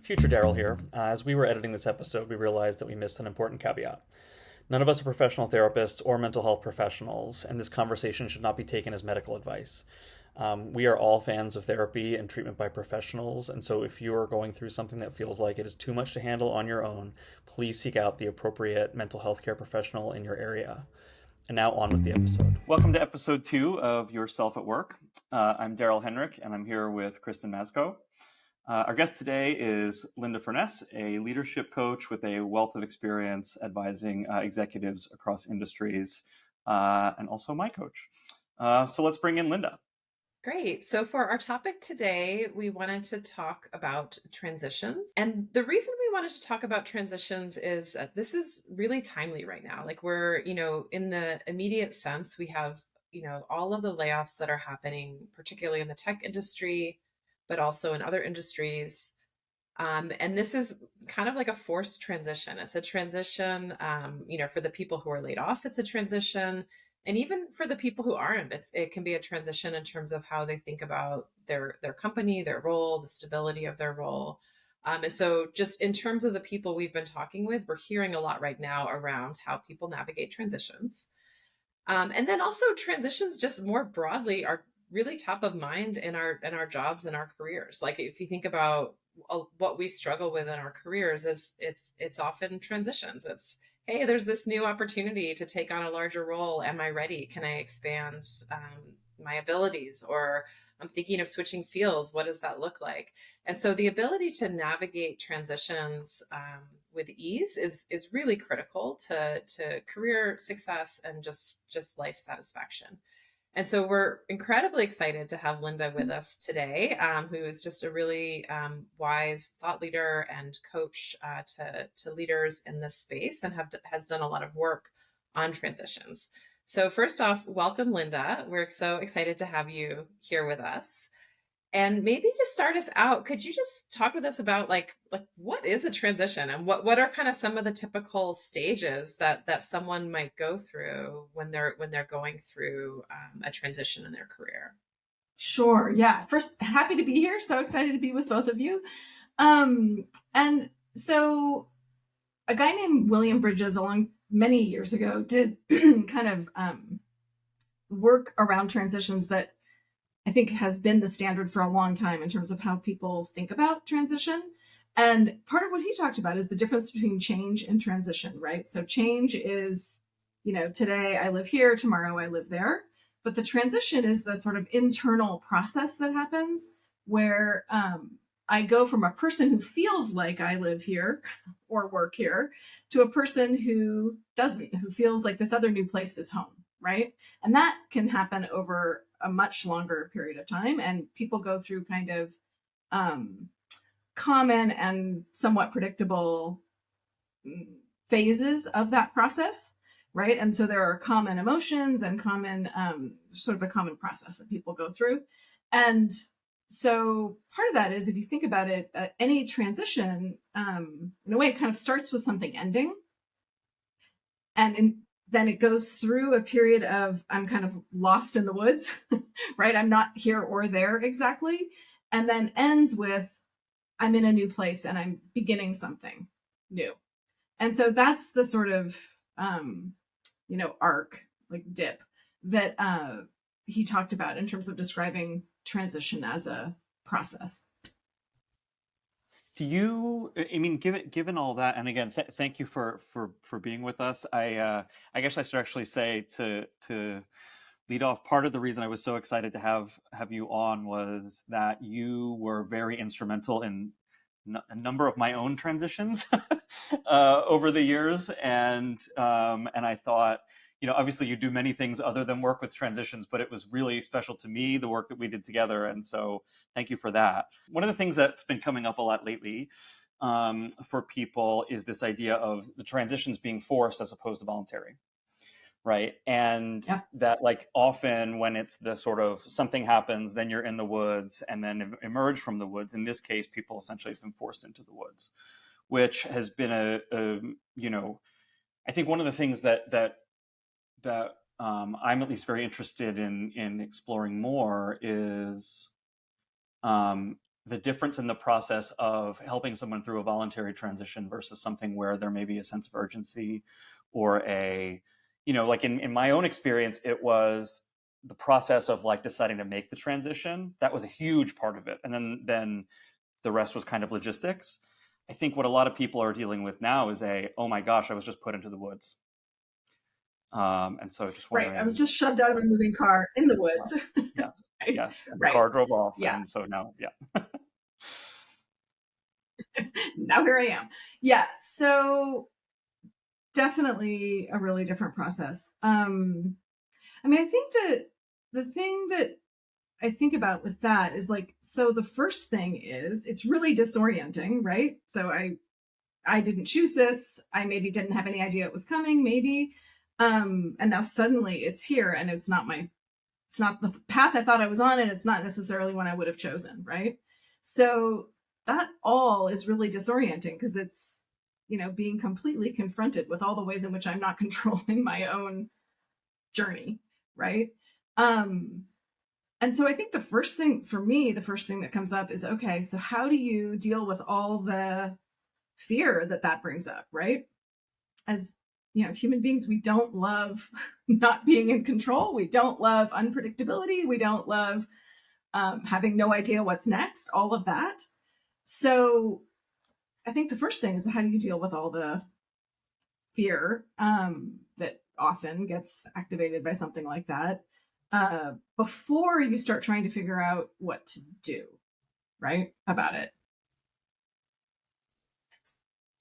Future Daryl here. As we were editing this episode, we realized that we missed an important caveat. None of us are professional therapists or mental health professionals, and this conversation should not be taken as medical advice. We are all fans of therapy and treatment by professionals, and so if you are going through something that feels like it is too much to handle on your own, please seek out the appropriate mental health care professional in your area. And now on with the episode. Welcome to episode 2 of Yourself at Work. I'm Daryl Henrick, and I'm here with Kristen Mazko. Our guest today is Linda Furness, a leadership coach with a wealth of experience advising executives across industries, and also my coach. So let's bring in Linda. Great. So for our topic today, we wanted to talk about transitions. And the reason we wanted to talk about transitions is this is really timely right now. Like we're, in the immediate sense, we have, all of the layoffs that are happening, particularly in the tech industry, but also in other industries. And this is kind of like a forced transition. It's a transition, for the people who are laid off, it's a transition. And even for the people who aren't, it can be a transition in terms of how they think about their company, their role, the stability of their role. And so just in terms of the people we've been talking with, we're hearing a lot right now around how people navigate transitions. And then also transitions just more broadly are really top of mind in our jobs and our careers. Like if you think about what we struggle with in our careers, is it's often transitions. It's, hey, there's this new opportunity to take on a larger role. Am I ready? Can I expand my abilities? Or I'm thinking of switching fields. What does that look like? And so the ability to navigate transitions with ease is really critical to career success and just life satisfaction. And so we're incredibly excited to have Linda with us today, who is just a really wise thought leader and coach to leaders in this space and has done a lot of work on transitions. So first off, welcome, Linda. We're so excited to have you here with us. And maybe to start us out, could you just talk with us about like what is a transition and what are kind of some of the typical stages that someone might go through when they're going through a transition in their career? Sure. Yeah. First, happy to be here. So excited to be with both of you. And so a guy named William Bridges along many years ago did kind of work around transitions that I think has been the standard for a long time in terms of how people think about transition. And part of what he talked about is the difference between change and transition, right? So change is, today I live here, tomorrow I live there. But the transition is the sort of internal process that happens where I go from a person who feels like I live here or work here to a person who doesn't, who feels like this other new place is home, right? And that can happen over a much longer period of time. And people go through kind of common and somewhat predictable phases of that process, right? And so there are common emotions and common, sort of a common process that people go through. And so part of that is, if you think about it, any transition, in a way, it kind of starts with something ending. And then it goes through a period of, I'm kind of lost in the woods, right? I'm not here or there exactly. And then ends with, I'm in a new place and I'm beginning something new. And so that's the sort of, arc, like dip, that he talked about in terms of describing transition as a process. Do you? I mean, given all that, and again, thank you for being with us. I guess I should actually say to lead off. Part of the reason I was so excited to have you on was that you were very instrumental in a number of my own transitions over the years, and I thought, obviously you do many things other than work with transitions, but it was really special to me, the work that we did together. And so thank you for that. One of the things that's been coming up a lot lately for people is this idea of the transitions being forced as opposed to voluntary. Right. And Yeah. that, like, often when it's the sort of something happens, then you're in the woods and then emerge from the woods. In this case, people essentially have been forced into the woods, which has been I think one of the things that I'm at least very interested in exploring more is the difference in the process of helping someone through a voluntary transition versus something where there may be a sense of urgency or like in my own experience, it was the process of like deciding to make the transition. That was a huge part of it. And then the rest was kind of logistics. I think what a lot of people are dealing with now is oh my gosh, I was just put into the woods. And so just wondering. Right. I was just shoved out of a moving car in the woods. Yes. Right? Yes. And the Right. car drove off. Yeah. And so now, yeah. Now here I am. Yeah. So definitely a really different process. I mean, I think that the thing that I think about with that is like, so the first thing is it's really disorienting, right? So I didn't choose this. I maybe didn't have any idea it was coming, maybe. And now suddenly it's here and it's not the path I thought I was on, and it's not necessarily one I would have chosen, right? So that all is really disorienting because it's, being completely confronted with all the ways in which I'm not controlling my own journey, right? And so I think the first thing that comes up is, okay, so how do you deal with all the fear that brings up, right? As human beings, we don't love not being in control. We don't love unpredictability. We don't love having no idea what's next, all of that. So I think the first thing is, how do you deal with all the fear that often gets activated by something like that before you start trying to figure out what to do, right, about it.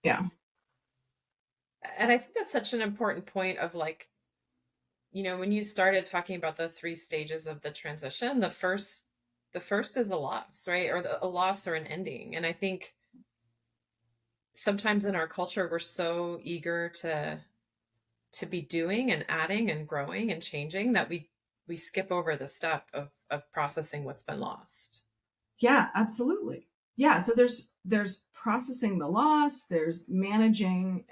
Yeah. And I think that's such an important point of like, when you started talking about the 3 stages of the transition, the first is a loss, right? Or a loss or an ending. And I think sometimes in our culture, we're so eager to be doing and adding and growing and changing that we skip over the step of processing what's been lost. Yeah, absolutely. Yeah. So there's processing the loss, there's managing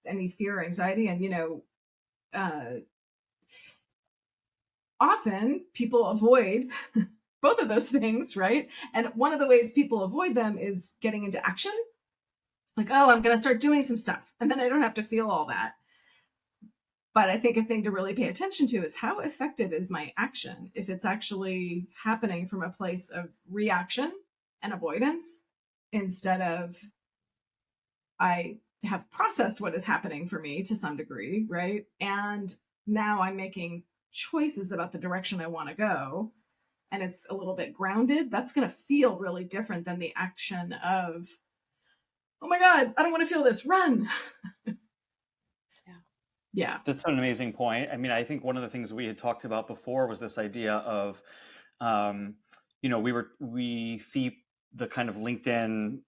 any fear or anxiety. And, often people avoid both of those things, right? And one of the ways people avoid them is getting into action. Like, oh, I'm going to start doing some stuff, and then I don't have to feel all that. But I think a thing to really pay attention to is, how effective is my action if it's actually happening from a place of reaction and avoidance instead of I have processed what is happening for me to some degree, right? And now I'm making choices about the direction I want to go, and it's a little bit grounded. That's going to feel really different than the action of, oh my God, I don't want to feel this, run. Yeah. That's an amazing point. I mean, I think one of the things we had talked about before was this idea of, we see the kind of LinkedIn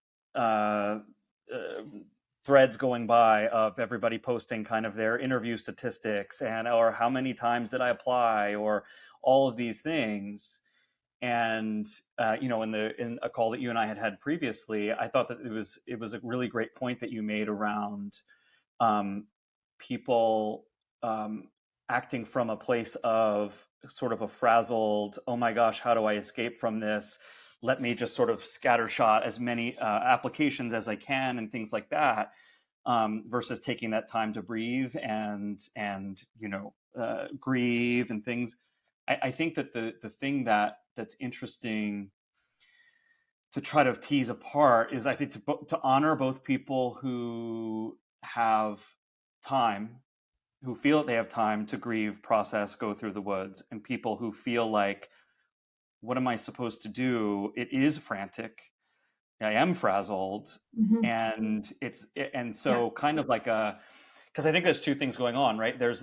threads going by of everybody posting kind of their interview statistics or how many times did I apply or all of these things. And in a call that you and I had previously, I thought that it was a really great point that you made around people acting from a place of sort of a frazzled, oh my gosh, how do I escape from this? Let me just sort of scattershot as many applications as I can and things like that, versus taking that time to breathe and grieve and things. I think that the thing that's interesting to try to tease apart is, I think, to honor both people who have time, who feel that they have time to grieve, process, go through the woods, and people who feel like, what am I supposed to do? It is frantic. I am frazzled. Mm-hmm. And so kind of like because I think there's 2 things going on, right? There's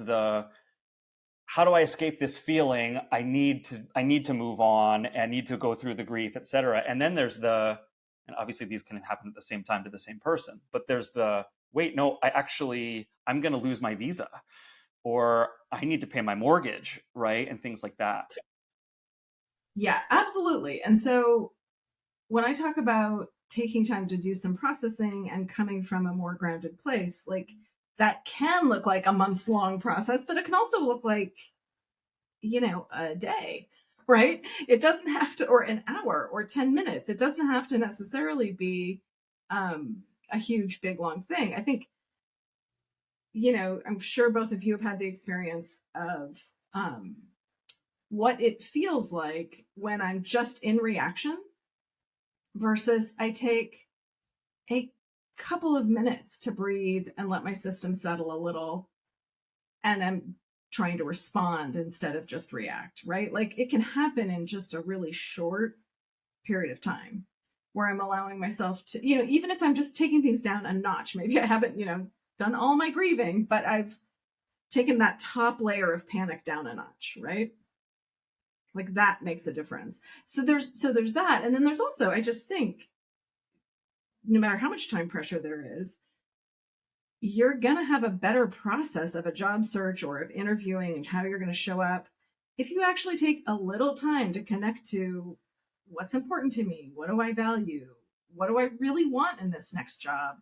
how do I escape this feeling? I need to move on. I need to go through the grief, et cetera. And then there's and obviously these can happen at the same time to the same person, but there's wait, no, I'm going to lose my visa, or I need to pay my mortgage, right? And things like that. Yeah, absolutely. And so when I talk about taking time to do some processing and coming from a more grounded place, like, that can look like a months long process, but it can also look like, a day, right? It doesn't have to, or an hour or 10 minutes. It doesn't have to necessarily be a huge, big, long thing. I think, I'm sure both of you have had the experience of what it feels like when I'm just in reaction versus I take a couple of minutes to breathe and let my system settle a little, and I'm trying to respond instead of just react, right? Like it can happen in just a really short period of time where I'm allowing myself to, even if I'm just taking things down a notch, maybe I haven't, done all my grieving, but I've taken that top layer of panic down a notch, right? Like that makes a difference. So there's that. And then there's also, I just think, no matter how much time pressure there is, you're going to have a better process of a job search or of interviewing and how you're going to show up if you actually take a little time to connect to what's important to me. What do I value? What do I really want in this next job?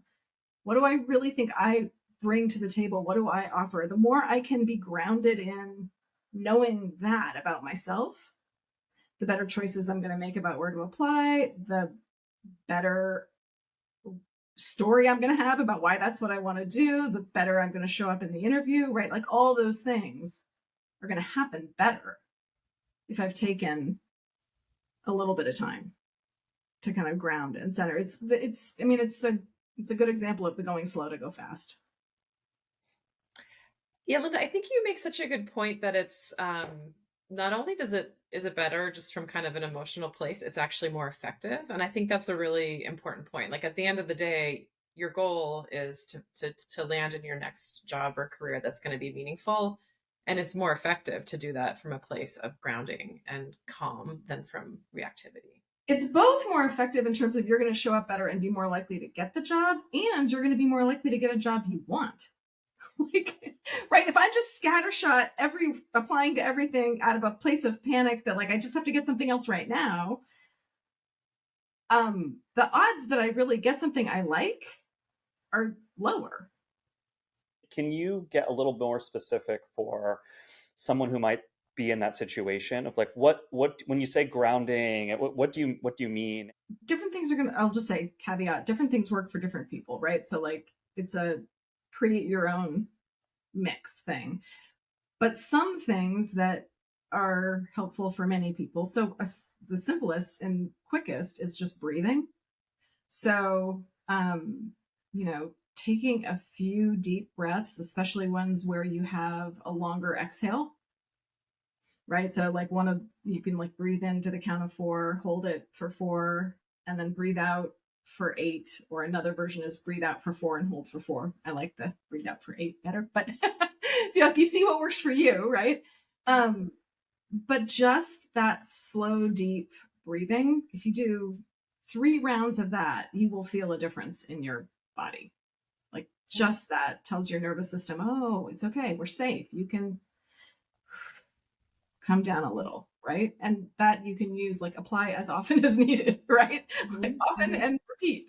What do I really think I bring to the table? What do I offer? The more I can be grounded in knowing that about myself, the better choices I'm going to make about where to apply, the better story I'm going to have about why that's what I want to do, the better I'm going to show up in the interview, right? Like all those things are going to happen better if I've taken a little bit of time to kind of ground and center. It's a good example of the going slow to go fast. Yeah, Linda, I think you make such a good point that it's not only is it better just from kind of an emotional place, it's actually more effective. And I think that's a really important point. Like at the end of the day, your goal is to land in your next job or career that's going to be meaningful. And it's more effective to do that from a place of grounding and calm than from reactivity. It's both more effective in terms of you're going to show up better and be more likely to get the job, and you're going to be more likely to get a job you want. Like, right? If I'm just scattershot applying to everything out of a place of panic that like I just have to get something else right now, the odds that I really get something I like are lower. Can you get a little more specific for someone who might be in that situation of like what when you say grounding, what do you mean? Different things I'll just say caveat, different things work for different people, right? So like it's a create your own mix thing. But some things that are helpful for many people. So the simplest and quickest is just breathing. So, taking a few deep breaths, especially ones where you have a longer exhale, right? So like you can like breathe into the count of 4, hold it for 4, and then breathe out for 8, or another version is breathe out for 4 and hold for 4. I like the breathe out for 8 better, but you see what works for you, right? But just that slow, deep breathing, if you do 3 rounds of that, you will feel a difference in your body. Like just that tells your nervous system, oh, it's okay, we're safe. You can come down a little, right? And that you can use, like apply as often as needed, right? Mm-hmm. Like often and repeat.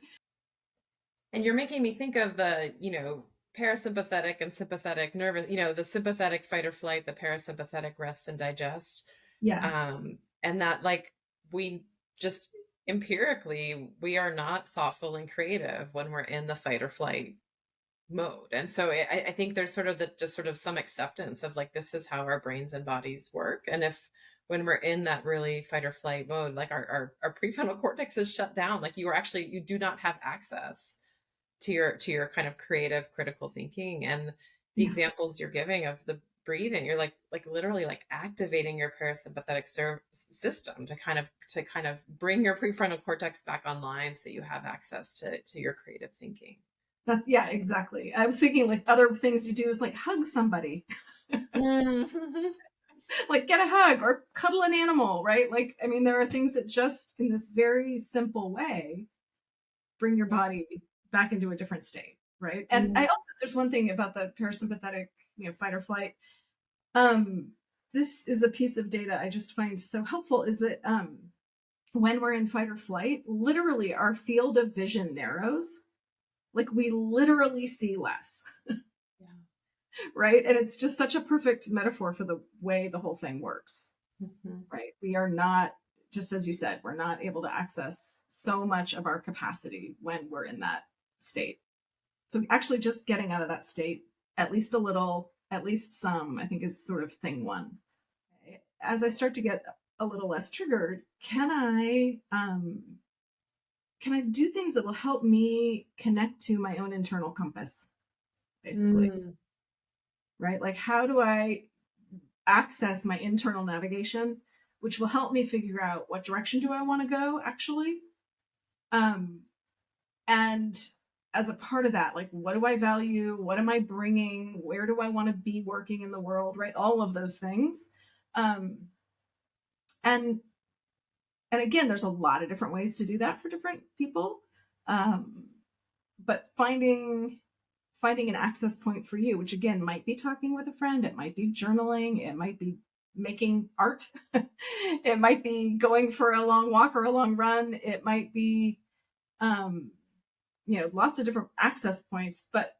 And you're making me think of the, parasympathetic and sympathetic nervous, the sympathetic fight or flight, the parasympathetic rest and digest. Yeah. And that like we just empirically, we are not thoughtful and creative when we're in the fight or flight mode. And so I think there's sort of some acceptance of like, this is how our brains and bodies work. And if when we're in that really fight or flight mode, like our prefrontal cortex is shut down, like you do not have access to your kind of creative critical thinking. And the examples you're giving of the breathing, you're like literally like activating your parasympathetic system to kind of bring your prefrontal cortex back online so you have access to your creative thinking. Yeah, exactly. I was thinking like other things you do is like hug somebody. Like get a hug or cuddle an animal, right? Like, I mean, there are things that just in this very simple way bring your body back into a different state, right? And I also, there's one thing about the parasympathetic, fight or flight. This is a piece of data I just find so helpful, is that when we're in fight or flight, literally our field of vision narrows. Like we literally see less. Right? And it's just such a perfect metaphor for the way the whole thing works. Mhm. right? We are not, just as you said, we're not able to access so much of our capacity when we're in that state. So actually just getting out of that state, at least a little, at least some, I think is sort of thing one. As I start to get a little less triggered, can I do things that will help me connect to my own internal compass, basically, Mm. right? Like, how do I access my internal navigation, which will help me figure out what direction do I want to go, actually? Um, and as a part of that, like, what do I value? What am I bringing? Where do I want to be working in the world, right? All of those things. Um, and and again, there's a lot of different ways to do that for different people. Um, but finding an access point for you, which again might be talking with a friend, it might be journaling, it might be making art, it might be going for a long walk or a long run, it might be um, lots of different access points, but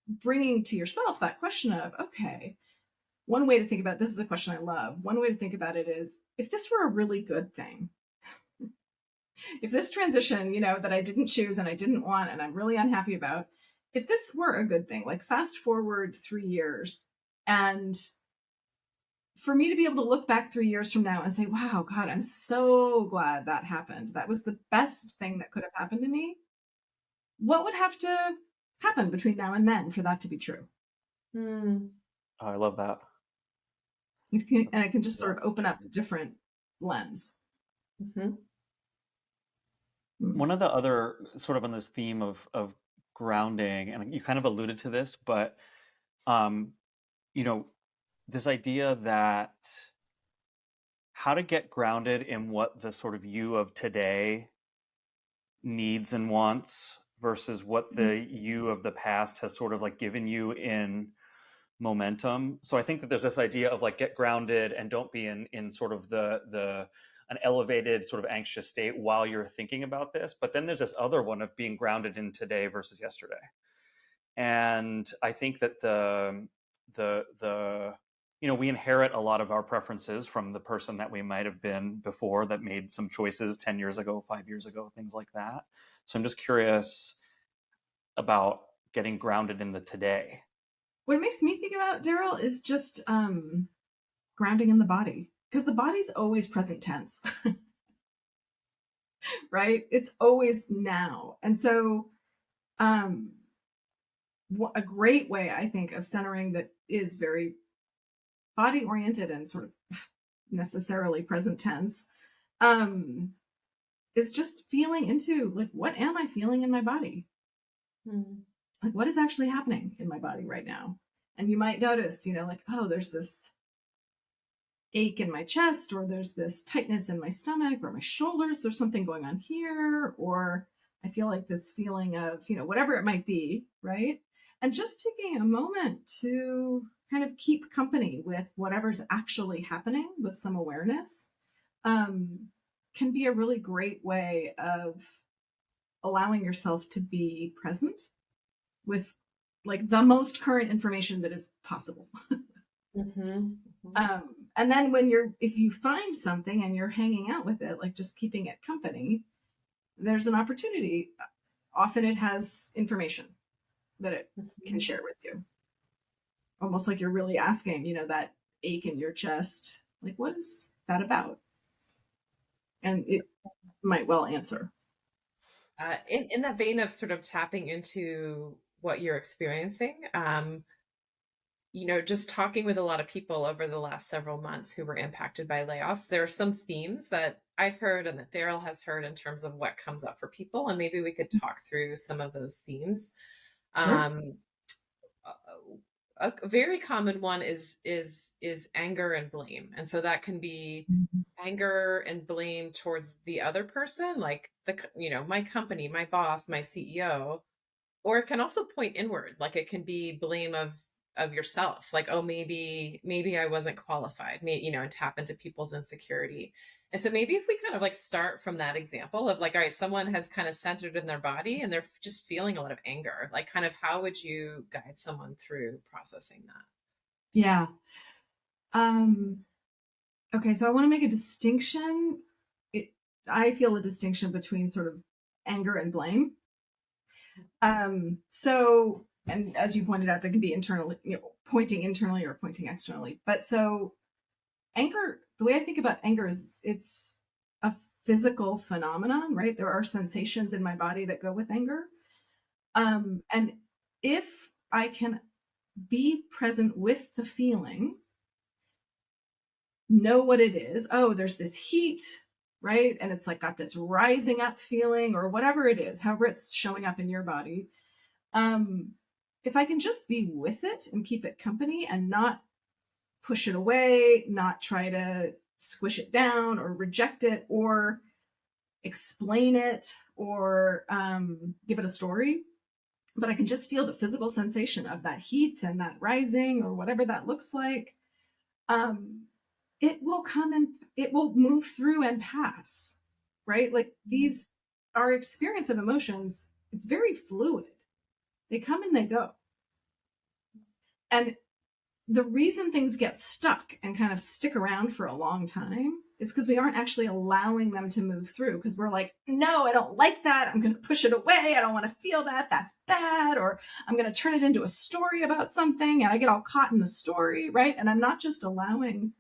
bringing to yourself that question of, okay, one way to think about this is a question I love. One way to think about it is, if this were a really good thing, if this transition, that I didn't choose and I didn't want and I'm really unhappy about, if this were a good thing, like fast forward 3 years, and for me to be able to look back 3 years from now and say, wow, God, I'm so glad that happened. That was the best thing that could have happened to me. What would have to happen between now and then for that to be true? Mm. Oh, I love that. And it can just sort of open up a different lens. Mhm. Mm. One of the other sort of on this theme of grounding, and you kind of alluded to this, but um, you know, this idea that how to get grounded in what the sort of you of today needs and wants versus what the you of the past has sort of like given you in momentum. So I think that there's this idea of like get grounded and don't be in sort of the an elevated sort of anxious state while you're thinking about this. But then there's this other one of being grounded in today versus yesterday. And I think that the we inherit a lot of our preferences from the person that we might have been before that made some choices 10 years ago, 5 years ago, things like that. So I'm just curious about getting grounded in the today. What it makes me think about, Daryl, is just grounding in the body, because the body's always present tense. Right? It's always now. And so um a great way, I think, of centering that is very body oriented and sort of necessarily present tense um is just feeling into, like, what am I feeling in my body? Mm. Like, what is actually happening in my body right now? And you might notice, like, oh, there's this ache in my chest, or there's this tightness in my stomach or my shoulders, there's something going on here, or I feel like this feeling of, whatever it might be, right? And just taking a moment to kind of keep company with whatever's actually happening with some awareness um, can be a really great way of allowing yourself to be present with, like, the most current information that is possible. Mhm. Mhm. And then if you find something and you're hanging out with it, like just keeping it company, there's an opportunity. Often it has information that it can Mhm. share with you. Almost like you're really asking, that ache in your chest, like, what is that about? And it might well answer. In that vein of sort of tapping into what you're experiencing, just talking with a lot of people over the last several months who were impacted by layoffs, there are some themes that I've heard and that Daryl has heard in terms of what comes up for people, and maybe we could talk through some of those themes. Sure. Um, a very common one is anger and blame, and so that can be Mhm. anger and blame towards the other person, like my company, my boss, my CEO, or it can also point inward, like it can be blame of yourself, like, oh, maybe I wasn't qualified, and tap into people's insecurity. And so maybe if we kind of like start from that example of like, all right, someone has kind of centered in their body and they're just feeling a lot of anger, like kind of how would you guide someone through processing that? Yeah. Um, Okay, so I want to make a distinction. I feel a distinction between sort of anger and blame. So, and as you pointed out, that can be internally, pointing internally or pointing externally. But so anger, the way I think about anger is it's a physical phenomenon, right? There are sensations in my body that go with anger. And if I can be present with the feeling, know what it is. Oh, there's this heat, right? And it's like got this rising up feeling or whatever it is, however it's showing up in your body. If I can just be with it and keep it company and not push it away, not try to squish it down or reject it or explain it or give it a story, but I can just feel the physical sensation of that heat and that rising or whatever that looks like. It will come and it will move through and pass, right? Like our experience of emotions, it's very fluid. They come and they go. And the reason things get stuck and kind of stick around for a long time is because we aren't actually allowing them to move through, because we're like, no, I don't like that. I'm going to push it away. I don't want to feel that. That's bad. Or I'm going to turn it into a story about something and I get all caught in the story, right? And I'm not just allowing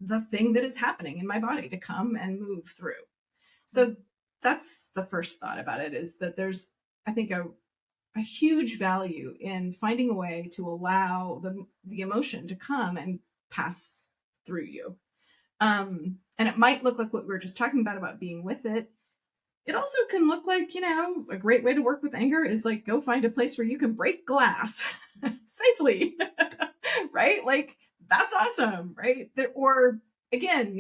the thing that is happening in my body to come and move through. So that's the first thought about it, is that there's, I think, a huge value in finding a way to allow the emotion to come and pass through you. And it might look like what we were just talking about being with it. It also can look like, a great way to work with anger is like go find a place where you can break glass safely, right? Like that's awesome, right? Or again,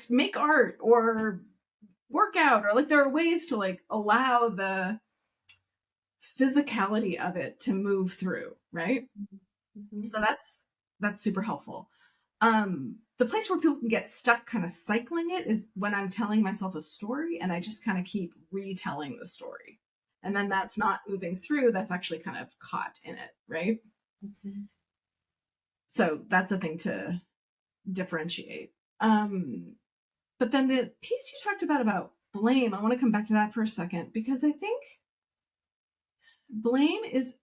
make art or work out, or like there are ways to like allow the physicality of it to move through, right? Mm-hmm. So that's super helpful. The place where people can get stuck kind of cycling it is when I'm telling myself a story and I just kind of keep retelling the story. And then that's not moving through, that's actually kind of caught in it, right? Mm-hmm. So that's a thing to differentiate. But then the piece you talked about blame, I want to come back to that for a second, because I think blame is,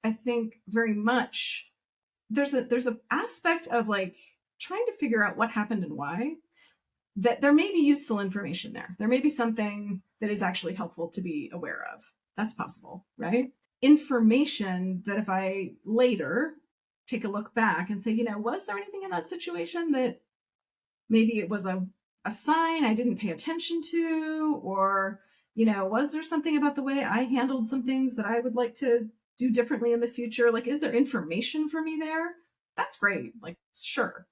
very much, there's an aspect of like trying to figure out what happened and why, that there may be useful information there. There may be something that is actually helpful to be aware of. That's possible, right? Information that if I later take a look back and say, was there anything in that situation that maybe it was a sign I didn't pay attention to, or, was there something about the way I handled some things that I would like to do differently in the future? Like, is there information for me there? That's great. Like, sure.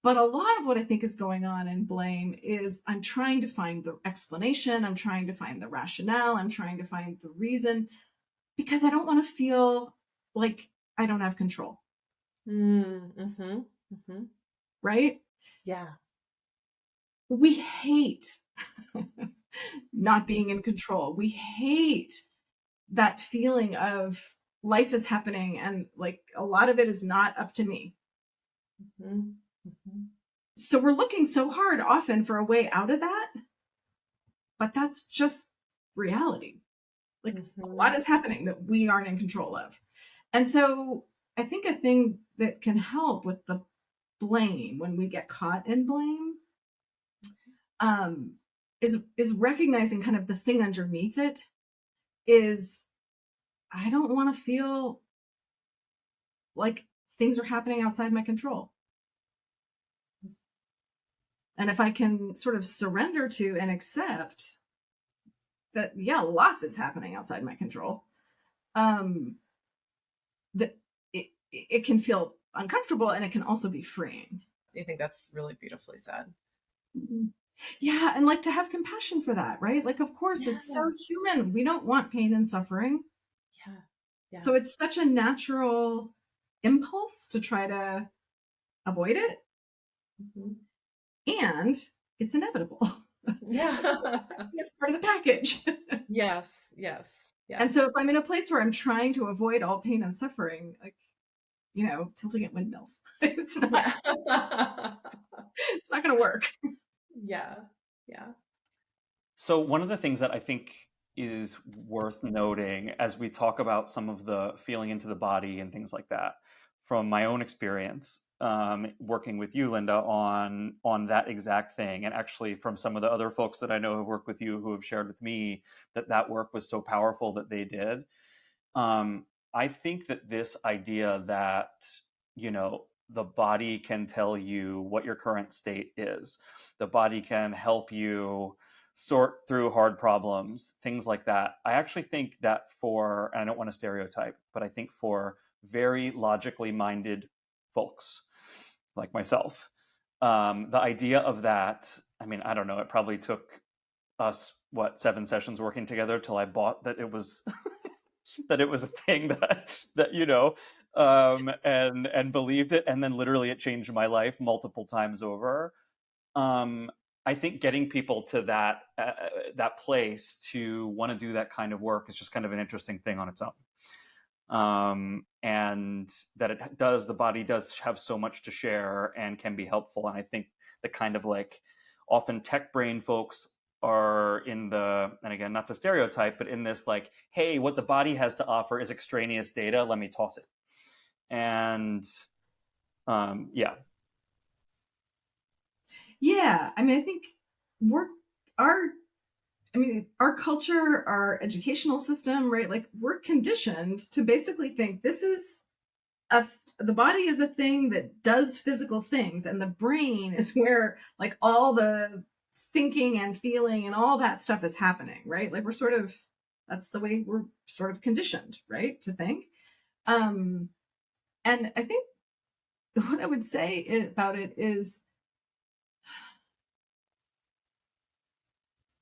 But a lot of what I think is going on in blame is I'm trying to find the explanation. I'm trying to find the rationale. I'm trying to find the reason, because I don't want to feel like I don't have control. Mm-hmm. Mm-hmm. Right? Yeah. We hate not being in control. We hate that feeling of life is happening and like a lot of it is not up to me. Mm-hmm. Mm-hmm. So we're looking so hard often for a way out of that, but that's just reality. Like a lot is happening that we aren't in control of. And so I think a thing that can help with the blame, when we get caught in blame, is recognizing kind of the thing underneath it is, I don't want to feel like things are happening outside my control. And if I can sort of surrender to and accept that, yeah, lots is happening outside my control, that it can feel uncomfortable and it can also be freeing. I think that's really beautifully said. Mm-hmm. Yeah, and like to have compassion for that, right? Like, of course, it's so human. We don't want pain and suffering. Yeah. So it's such a natural impulse to try to avoid it. Mm-hmm. And it's inevitable. Yeah. It's part of the package. Yes. Yeah. And so if I'm in a place where I'm trying to avoid all pain and suffering, like, tilting at windmills. It's not, Yeah. it's not going to work. Yeah. Yeah. So one of the things that I think is worth noting as we talk about some of the feeling into the body and things like that, from my own experience working with you, Linda, on that exact thing, and actually from some of the other folks that I know have worked with you who have shared with me that work was so powerful that they did. I think that this idea that, the body can tell you what your current state is, the body can help you sort through hard problems, things like that. I actually think that and I don't want to stereotype, but I think for very logically minded folks like myself, the idea of that, I mean, I don't know, it probably took us, 7 sessions working together till I bought that it was that it was a thing that and believed it, and then literally it changed my life multiple times over. I think getting people to that place to want to do that kind of work is just kind of an interesting thing on its own. And that the body does have so much to share and can be helpful. And I think the kind of like often tech brain folks are in and again, not to stereotype, but in this like, hey, what the body has to offer is extraneous data, let me toss it. And yeah. Yeah. I mean, I think our culture, our educational system, right? Like, we're conditioned to basically think the body is a thing that does physical things, and the brain is where like all the thinking and feeling and all that stuff is happening, right? Like, that's the way we're sort of conditioned, right, to think. And I think what I would say about it is,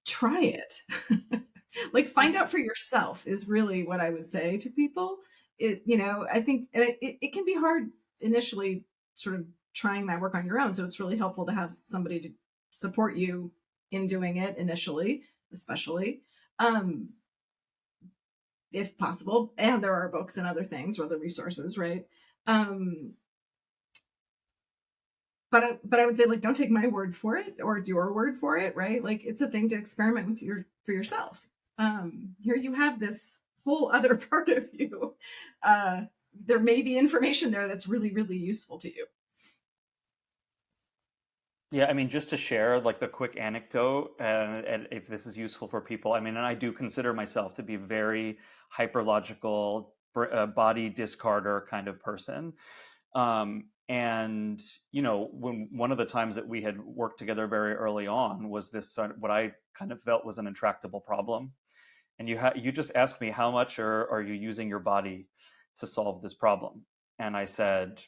try it. Like, find out for yourself is really what I would say to people. I think it can be hard initially, sort of trying that work on your own. So it's really helpful to have somebody to support you in doing it initially, especially if possible. And there are books and other things or other resources, right? But I would say, like, don't take my word for it or your word for it, right? Like, it's a thing to experiment with for yourself. Here you have this whole other part of you. There may be information there that's really, really useful to you. Yeah, I mean, just to share like the quick anecdote, and if this is useful for people, I mean, and I do consider myself to be very hyperlogical, body discarder kind of person. And when one of the times that we had worked together very early on was this what I kind of felt was an intractable problem. And you just asked me, how much are you using your body to solve this problem? And I said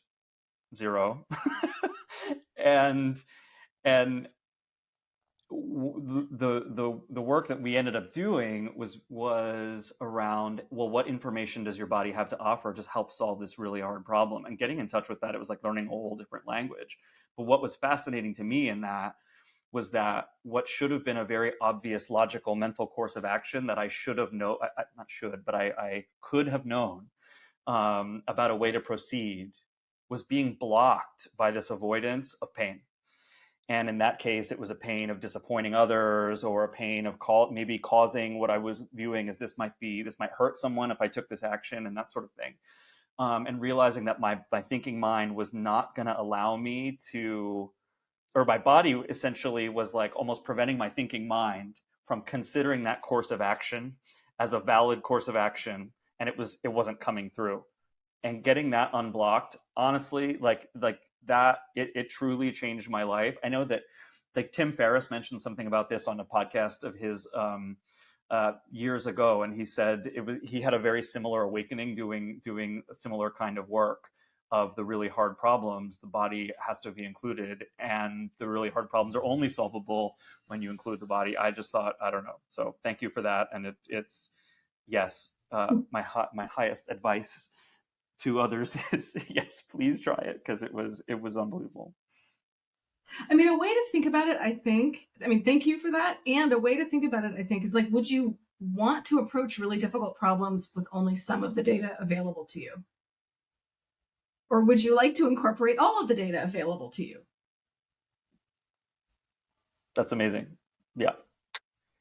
0. and and the work that we ended up doing was around, well, what information does your body have to offer to help solve this really hard problem? And getting in touch with that, it was like learning a whole different language. But what was fascinating to me in that was that what should have been a very obvious logical mental course of action that I should have I could have known about a way to proceed was being blocked by this avoidance of pain. And in that case, it was a pain of disappointing others, or a pain of maybe causing what I was viewing as this might hurt someone if I took this action, and that sort of thing. And realizing that my thinking mind was not going to allow me to, or my body essentially was like almost preventing my thinking mind from considering that course of action as a valid course of action, and it wasn't coming through. And getting that unblocked, honestly, like that, it truly changed my life. I know that like Tim Ferriss mentioned something about this on a podcast of his years ago, and he said he had a very similar awakening doing a similar kind of work of the really hard problems. The body has to be included, and the really hard problems are only solvable when you include the body. I just thought, I don't know. So thank you for that. And it's yes, my highest advice to others is yes, please try it, because it was unbelievable. I mean, a way to think about it, thank you for that. And a way to think about it, I think, is like, would you want to approach really difficult problems with only some of the data available to you? Or would you like to incorporate all of the data available to you? That's amazing. Yeah.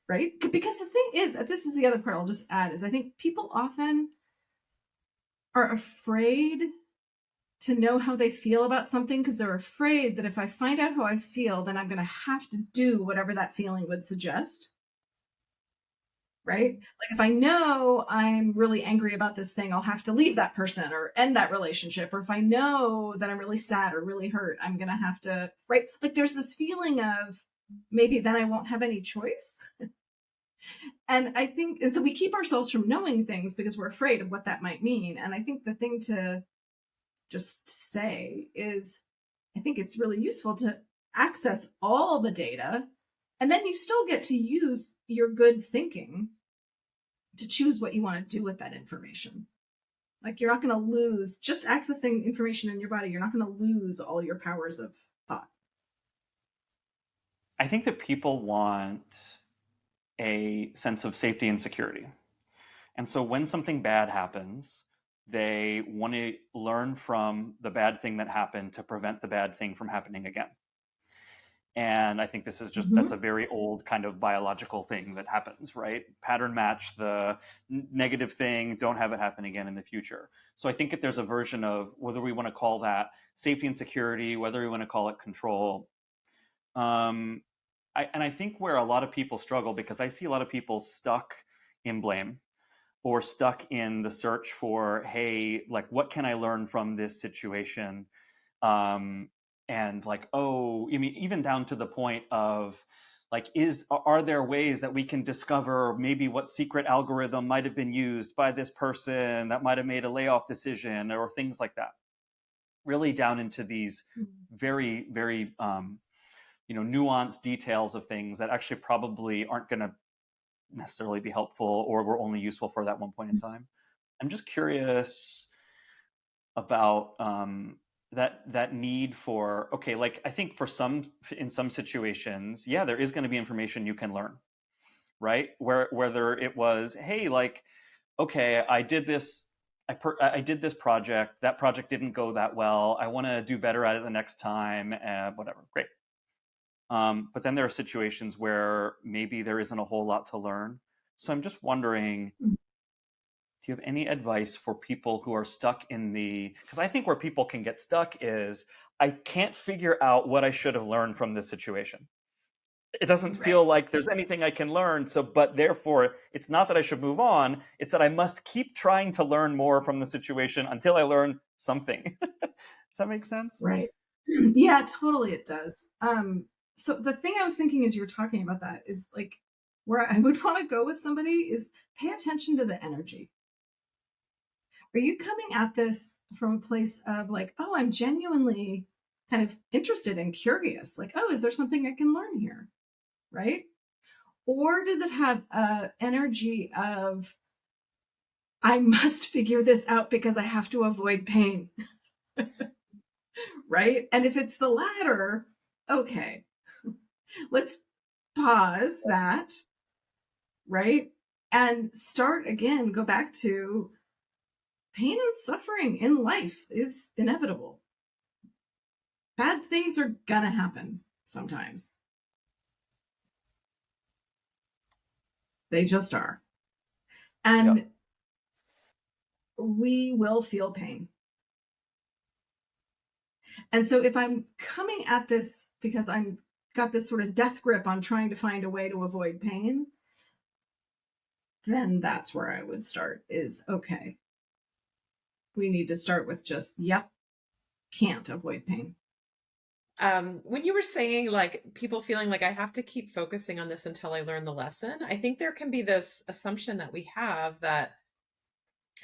Right? Because the thing is, this is the other part I'll just add, is I think people often are afraid to know how they feel about something because they're afraid that if I find out how I feel, then I'm going to have to do whatever that feeling would suggest. Right? Like if I know I'm really angry about this thing, I'll have to leave that person or end that relationship. Or if I know that I'm really sad or really hurt, I'm going to have to, right? Like there's this feeling of maybe then I won't have any choice. And I think, and so we keep ourselves from knowing things because we're afraid of what that might mean. And I think the thing to just say is, I think it's really useful to access all the data, and then you still get to use your good thinking to choose what you want to do with that information. Like you're not going to lose, just accessing information in your body, you're not going to lose all your powers of thought. I think that people want a sense of safety and security. And so when something bad happens, they want to learn from the bad thing that happened to prevent the bad thing from happening again. And I think this is just, that's a very old kind of biological thing that happens, right? Pattern match the negative thing, don't have it happen again in the future. So I think if there's a version of whether we want to call that safety and security, whether we want to call it control. And I think where a lot of people struggle, because I see a lot of people stuck in blame or stuck in the search for, hey, like, what can I learn from this situation? And like, oh, I mean, even down to the point of like, are there ways that we can discover maybe what secret algorithm might have been used by this person that might have made a layoff decision or things like that? Really down into these very, very, nuanced details of things that actually probably aren't going to necessarily be helpful or were only useful for that one point in time. I'm just curious about that need for, okay, like I think in some situations, yeah, there is going to be information you can learn, right? Whether it was, hey, like, okay, I did this project. That project didn't go that well. I want to do better at it the next time. Whatever, great. But then there are situations where maybe there isn't a whole lot to learn. So I'm just wondering, do you have any advice for people who are stuck because I think where people can get stuck is, I can't figure out what I should have learned from this situation. It doesn't feel like there's anything I can learn. But therefore, it's not that I should move on. It's that I must keep trying to learn more from the situation until I learn something. Does that make sense? Right. Yeah, totally it does. So the thing I was thinking as you were talking about that is like, where I would want to go with somebody is pay attention to the energy. Are you coming at this from a place of like, oh, I'm genuinely kind of interested and curious? Like, oh, is there something I can learn here? Right? Or does it have an energy of, I must figure this out because I have to avoid pain? Right? And if it's the latter, okay, let's pause that, right? And start again, go back to pain and suffering in life is inevitable. Bad things are gonna happen sometimes. They just are. And we will feel pain. And so if I'm coming at this because I'm got this sort of death grip on trying to find a way to avoid pain, then that's where I would start is, okay, we need to start with just, yep, can't avoid pain. When you were saying like people feeling like I have to keep focusing on this until I learn the lesson, I think there can be this assumption that we have that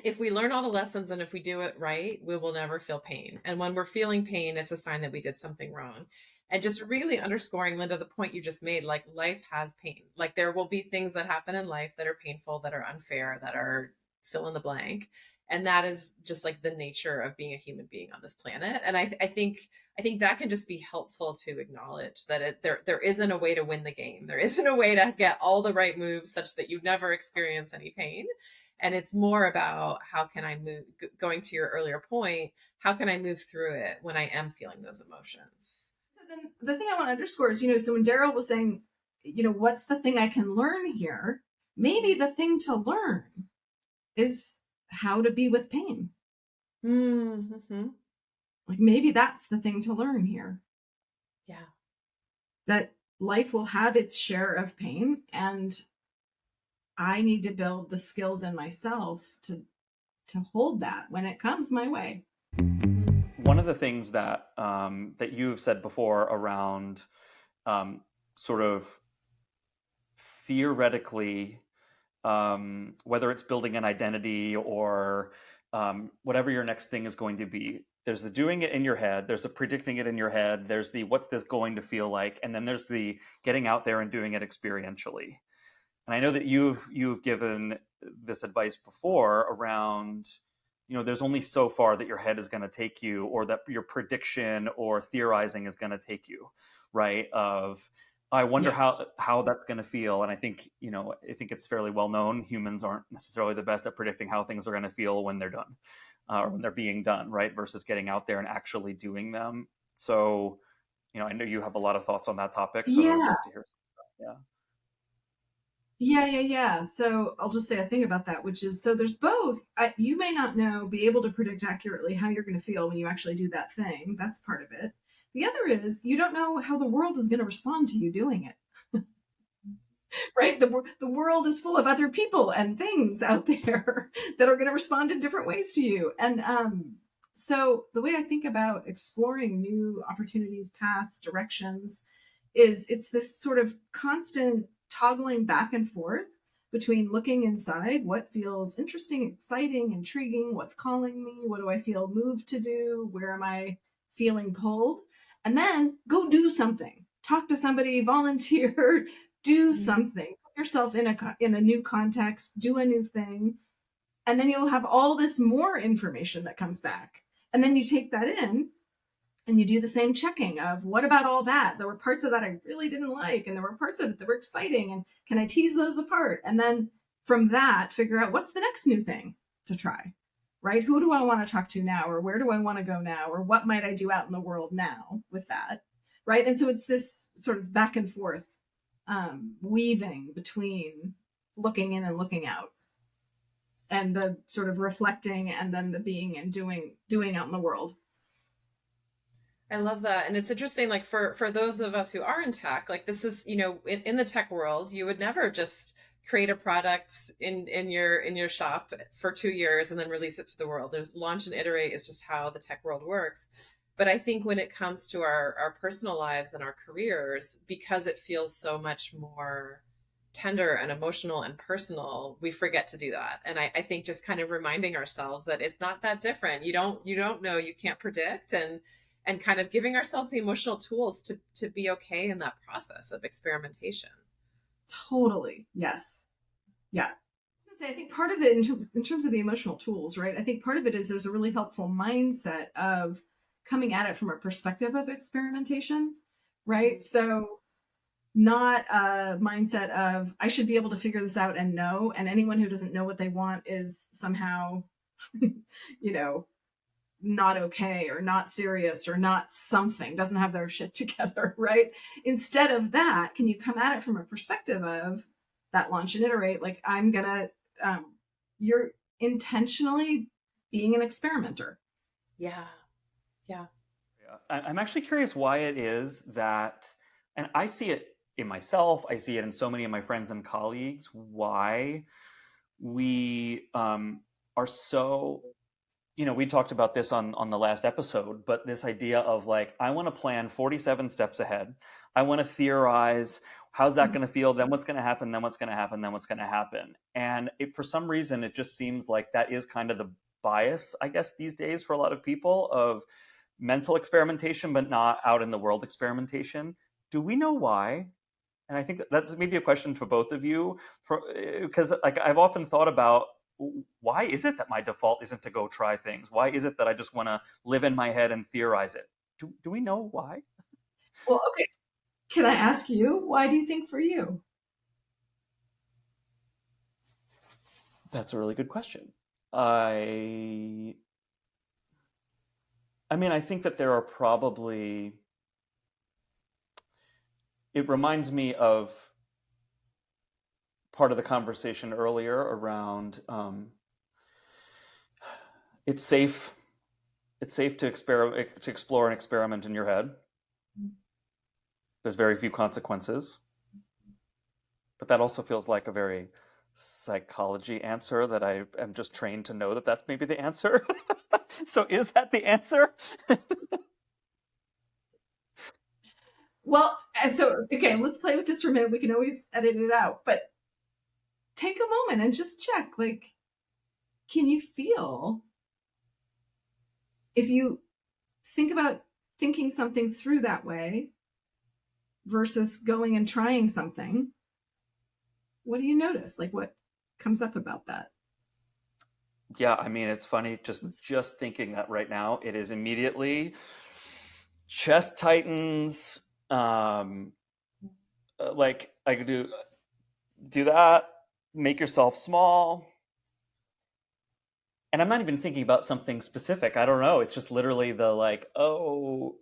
if we learn all the lessons and if we do it right, we will never feel pain. And when we're feeling pain, it's a sign that we did something wrong. And just really underscoring, Linda, the point you just made, like life has pain. Like there will be things that happen in life that are painful, that are unfair, that are fill in the blank. And that is just like the nature of being a human being on this planet. And I think that can just be helpful to acknowledge that there isn't a way to win the game. There isn't a way to get all the right moves such that you never experience any pain. And it's more about how can I move, going to your earlier point, how can I move through it when I am feeling those emotions? So then the thing I want to underscore is, so when Daryl was saying, what's the thing I can learn here? Maybe the thing to learn is how to be with pain. Mm-hmm. Like maybe that's the thing to learn here. Yeah. That life will have its share of pain, and I need to build the skills in myself to hold that when it comes my way. One of the things that that you've said before around sort of theoretically, whether it's building an identity or whatever your next thing is going to be, there's the doing it in your head, there's the predicting it in your head, there's the what's this going to feel like, and then there's the getting out there and doing it experientially. And I know that you've given this advice before around, there's only so far that your head is going to take you, or that your prediction or theorizing is going to take you, right? Of I wonder how that's going to feel. And I think, I think it's fairly well known humans aren't necessarily the best at predicting how things are going to feel when they're done, or when they're being done, right? Versus getting out there and actually doing them. So, I know you have a lot of thoughts on that topic, so I would love to hear some. Yeah. So I'll just say a thing about that, which is, so there's both. You may not be able to predict accurately how you're going to feel when you actually do that thing. That's part of it. The other is you don't know how the world is going to respond to you doing it. Right? The world is full of other people and things out there that are going to respond in different ways to you. And so the way I think about exploring new opportunities, paths, directions is it's this sort of constant toggling back and forth between looking inside, what feels interesting, exciting, intriguing, what's calling me, what do I feel moved to do, where am I feeling pulled, and then go do something, talk to somebody, volunteer, do something, put yourself in a new context, do a new thing, and then you'll have all this more information that comes back, and then you take that in and you do the same checking of what about all that? There were parts of that I really didn't like, and there were parts of it that were exciting, and can I tease those apart? And then from that, figure out what's the next new thing to try, right? Who do I want to talk to now? Or where do I want to go now? Or what might I do out in the world now with that, right? And so it's this sort of back and forth weaving between looking in and looking out, and the sort of reflecting, and then the being and doing out in the world. I love that. And it's interesting, like for those of us who are in tech, like this is, in the tech world, you would never just create a product in your shop for 2 years and then release it to the world. There's launch and iterate is just how the tech world works. But I think when it comes to our personal lives and our careers, because it feels so much more tender and emotional and personal, we forget to do that. And I think just kind of reminding ourselves that it's not that different. You don't know, you can't predict, and kind of giving ourselves the emotional tools to be okay in that process of experimentation. Totally. Yes. Yeah. I think part of it in terms of the emotional tools, right? I think part of it is there's a really helpful mindset of coming at it from a perspective of experimentation, right? So not a mindset of I should be able to figure this out and know, and anyone who doesn't know what they want is somehow, not okay or not serious or not something, doesn't have their shit together, right? Instead of that, can you come at it from a perspective of that launch and iterate, like you're intentionally being an experimenter. Yeah. I'm actually curious why it is that, and I see it in myself, I see it in so many of my friends and colleagues, why we are so, we talked about this on the last episode, but this idea of like, I want to plan 47 steps ahead. I want to theorize, how's that going to feel? Then what's going to happen? Then what's going to happen? Then what's going to happen? And for some reason, it just seems like that is kind of the bias, I guess, these days for a lot of people, of mental experimentation, but not out in the world experimentation. Do we know why? And I think that's maybe a question for both of you, because like I've often thought about, why is it that my default isn't to go try things? Why is it that I just want to live in my head and theorize it? Do we know why? Well, okay. Can I ask you, why do you think for you? That's a really good question. I I mean, I think that there are probably, it reminds me of part of the conversation earlier around it's safe to explore and experiment in your head. There's very few consequences, but that also feels like a very psychology answer that I am just trained to know that that's maybe the answer. So is that the answer? Well, so okay, let's play with this for a minute. We can always edit it out, but take a moment and just check, like, can you feel, if you think about thinking something through that way versus going and trying something, what do you notice? Like, what comes up about that? Yeah, I mean, it's funny just thinking that right now. It is immediately chest tightens. Like I could do that, make yourself small. And I'm not even thinking about something specific. I don't know. It's just literally the like, oh,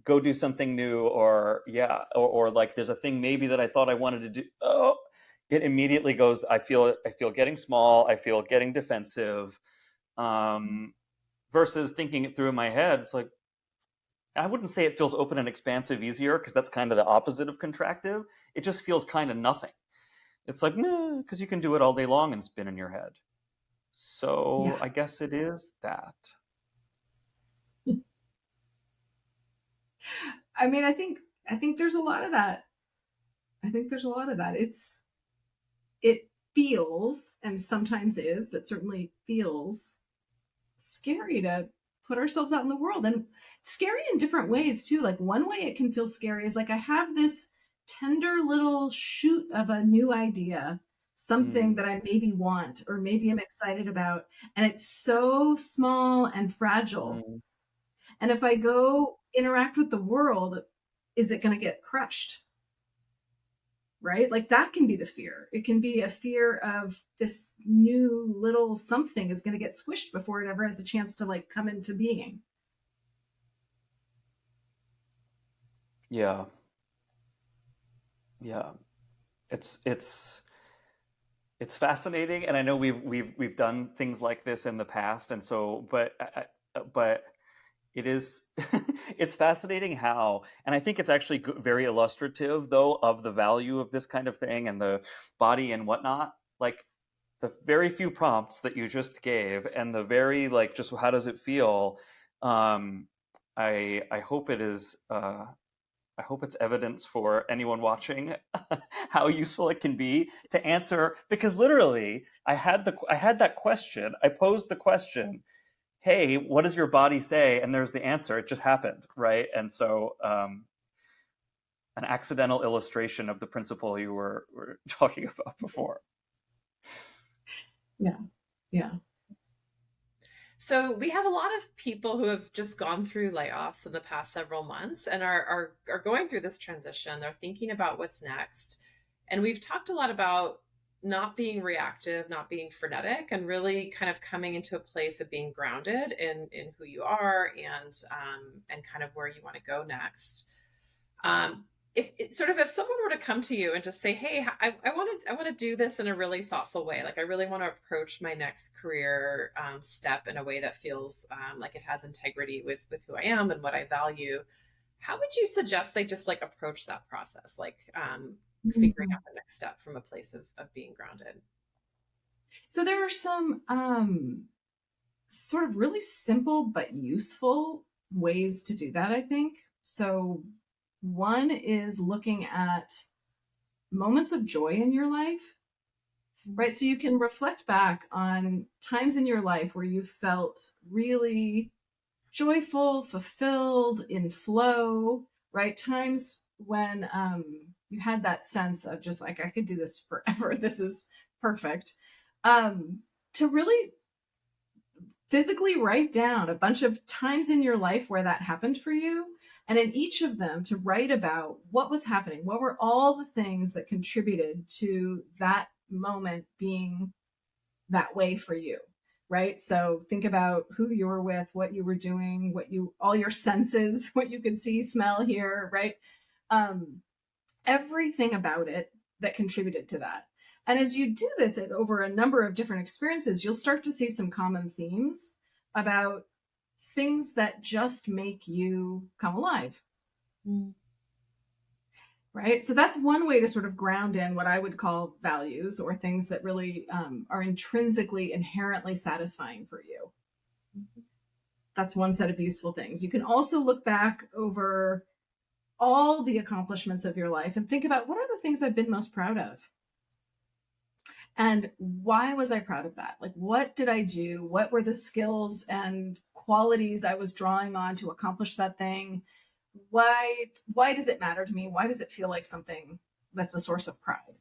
go do something new, or yeah, or like there's a thing maybe that I thought I wanted to do. Oh, it immediately goes. I feel getting small. I feel getting defensive. Versus thinking it through in my head, it's like, I wouldn't say it feels open and expansive easier, because that's kind of the opposite of contractive. It just feels kind of nothing. It's like, nah, because you can do it all day long and spin in your head. So Yeah. I guess it is that. I mean, I think there's a lot of that. I think there's a lot of that. It feels, and sometimes is, but certainly feels scary to put ourselves out in the world, and scary in different ways too. Like, one way it can feel scary is like, I have this tender little shoot of a new idea, something Mm, that I maybe want or maybe I'm excited about, and it's so small and fragile. mm. And if I go interact with the world, is it going to get crushed? Right? Like, that can be the fear. It can be a fear of this new little something is going to get squished before it ever has a chance to like come into being. Yeah, yeah. It's it's fascinating, and I know we've done things like this in the past, and so, but it is it's fascinating how, and I think it's actually very illustrative though of the value of this kind of thing and the body and whatnot. Like the very few prompts that you just gave, and the very like just how does it feel. Um, I hope it is. I hope it's evidence for anyone watching how useful it can be to answer, because literally I had that question. I posed the question, hey, what does your body say? And there's the answer. It just happened, right? And so, an accidental illustration of the principle you were talking about before. Yeah. Yeah. So we have a lot of people who have just gone through layoffs in the past several months and are going through this transition. They're thinking about what's next. And we've talked a lot about not being reactive, not being frenetic, and really kind of coming into a place of being grounded in who you are and kind of where you want to go next. If someone were to come to you and just say, hey, I want to do this in a really thoughtful way, like I really want to approach my next career step in a way that feels like it has integrity with who I am and what I value, how would you suggest they just like approach that process, like figuring Mhm. out the next step from a place of being grounded? So there are some sort of really simple but useful ways to do that, I think. So one is looking at moments of joy in your life, right? So you can reflect back on times in your life where you felt really joyful, fulfilled, in flow, right? Times when you had that sense of just like, I could do this forever. This is perfect. To really physically write down a bunch of times in your life where that happened for you. And in each of them, to write about what was happening. What were all the things that contributed to that moment being that way for you, right? So think about who you were with, what you were doing, all your senses, what you could see, smell, hear, right? Everything about it that contributed to that. And as you do this over a number of different experiences, you'll start to see some common themes about things that just make you come alive. Mm. Right? So that's one way to sort of ground in what I would call values, or things that really are intrinsically, inherently satisfying for you. Mm-hmm. That's one set of useful things. You can also look back over all the accomplishments of your life and think about, what are the things I've been most proud of? And why was I proud of that? Like, what did I do? What were the skills and qualities I was drawing on to accomplish that thing? Why does it matter to me? Why does it feel like something that's a source of pride?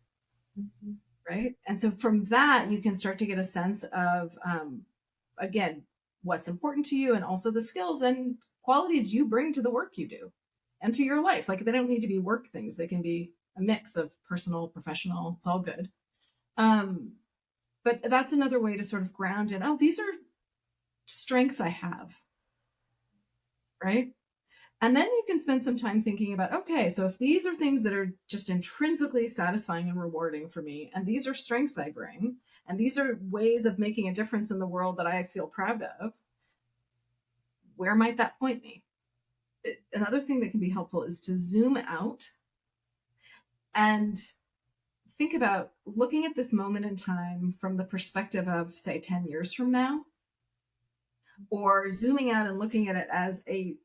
Mm-hmm. Right? And so from that, you can start to get a sense of, again, what's important to you, and also the skills and qualities you bring to the work you do and to your life. Like, they don't need to be work things. They can be a mix of personal, professional. It's all good. But that's another way to sort of ground in, oh, these are strengths I have, right? And then you can spend some time thinking about, okay, so if these are things that are just intrinsically satisfying and rewarding for me, and these are strengths I bring, and these are ways of making a difference in the world that I feel proud of, where might that point me? Another thing that can be helpful is to zoom out and think about looking at this moment in time from the perspective of, say, 10 years from now, or zooming out and looking at it as a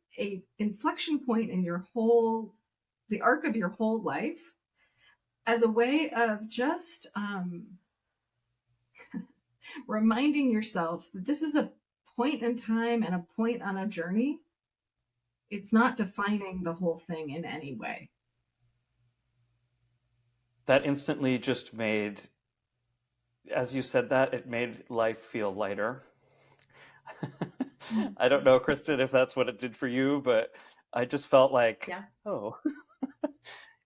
inflection point in the arc of your whole life, as a way of just reminding yourself that this is a point in time and a point on a journey. It's not defining the whole thing in any way. That instantly just made, as you said that, it made life feel lighter. I don't know, Kristen, if that's what it did for you, but I just felt like, yeah. Oh,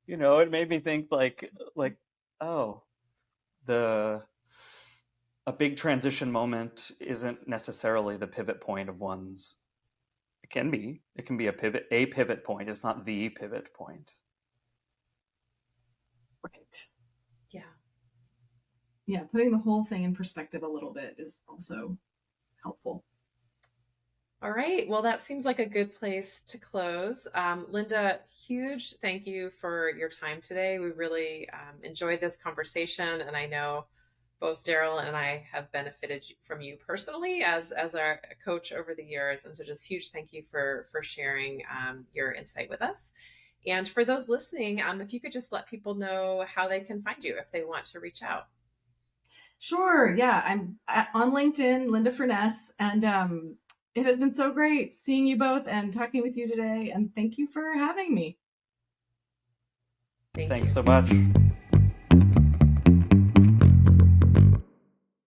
it made me think like, oh, a big transition moment isn't necessarily the pivot point of one's. It can be a pivot point. It's not the pivot point. Right. Yeah. Putting the whole thing in perspective a little bit is also helpful. All right. Well, that seems like a good place to close. Linda, huge thank you for your time today. We really enjoyed this conversation, and I know both Daryl and I have benefited from you personally as our coach over the years. And so just huge thank you for sharing your insight with us. And for those listening, if you could just let people know how they can find you if they want to reach out. Sure. Yeah. I'm on LinkedIn, Linda Furness, and it has been so great seeing you both and talking with you today. And thank you for having me. Thanks so much.